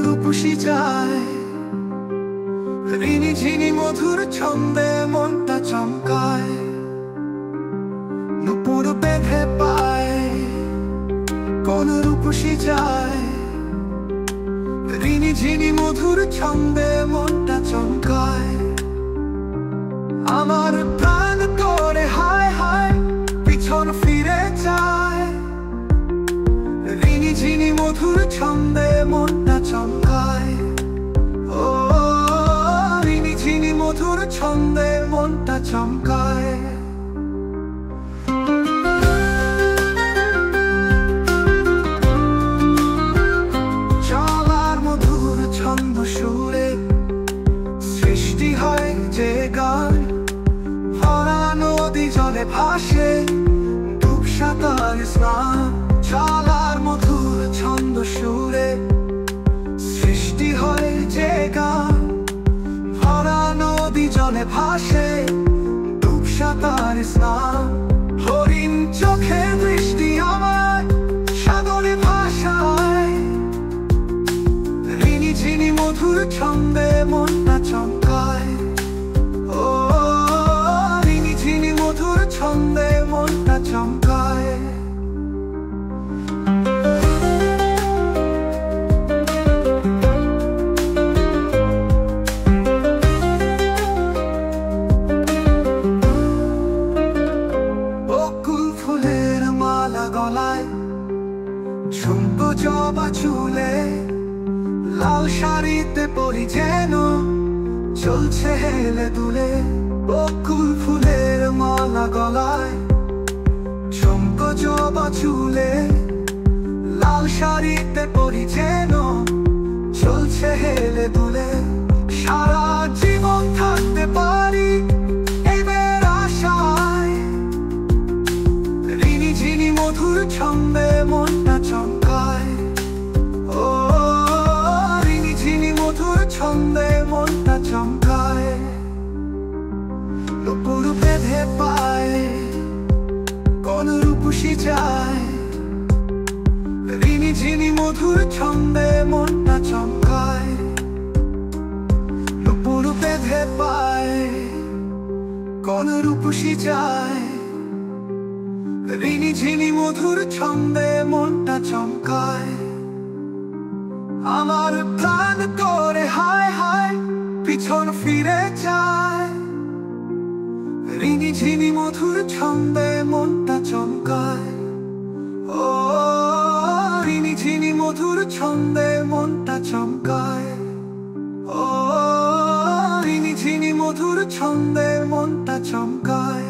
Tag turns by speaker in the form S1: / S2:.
S1: রূপসী যায়, ঋণী ঝিনি মধুর ছন্দে মনটা চমকায়, নুপুর বেঁধে পায় কোন রূপসী যায়, ঋণী ঝিনি মধুর ছন্দে মনটা চমকায়। আমার প্রাণ করে হায় হায় পিছন ফিরে যায়, ঋণী ঝিনি মধুর ছন্দে মনটা চমকায়। ও ঋণী ঝিনি মধুর ছন্দে মনটা চমকায়। চলার মধুর ছন্দ সুরে সৃষ্টি হয় যে গান, ভরা নদী জলে ভাসে ডুব সাঁতার স্নান। চলার মধুর ছন্দ সুরে সৃষ্টি হয় যে গান, ভরা নদী জলে ভাসে ডুব সাঁতার স্নান। হরিণ চোখে দৃষ্টি আমার সাগরে ভাষায়, ঋণী ঝিনি মধুর ছন্দে মনটা চমকায়। ও ঋণী ঝিনি মধুর ছন্দে মনটা চমকায়। বকুল ফুলের মালা গলায়, ঝুমকো জবা চুলে, লাল শাড়িতে পরি যেন চলছে হেলে দুলে। বকুল ফুলের মালা গলায়, ঝুমকো জবা চুলে, লাল শাড়িতে পরি যেন চলছে হেলে দুলে। সারা জীবন থাকতে পারি এবার আশায়, ঋণী ঝিনি মধুর ছন্দে মনটা চমকায়। ও ঋণী ঝিনি মধুর ছন্দে মনটা চমকায়। নুপুর বেঁধে পায় কোন রূপসী যায়, ঋণী ঝিনি মধুর ছন্দে মনটা চমকায়। নুপুর বেঁধে পায় কোন রূপসী যায়, ঋণী ঝিনি মধুর ছন্দে মনটা চমকায়। আমার প্রাণ করে হায় হায় পিছন ফিরে যায়, ঋণী ঝিনি মধুর ছন্দে মনটা চমকায়। ও ঋণী ঝিনি মধুর ছন্দে মনটা চমকায়। ও ঋণী ঝিনি মধুর ছন্দে মনটা চমকায়।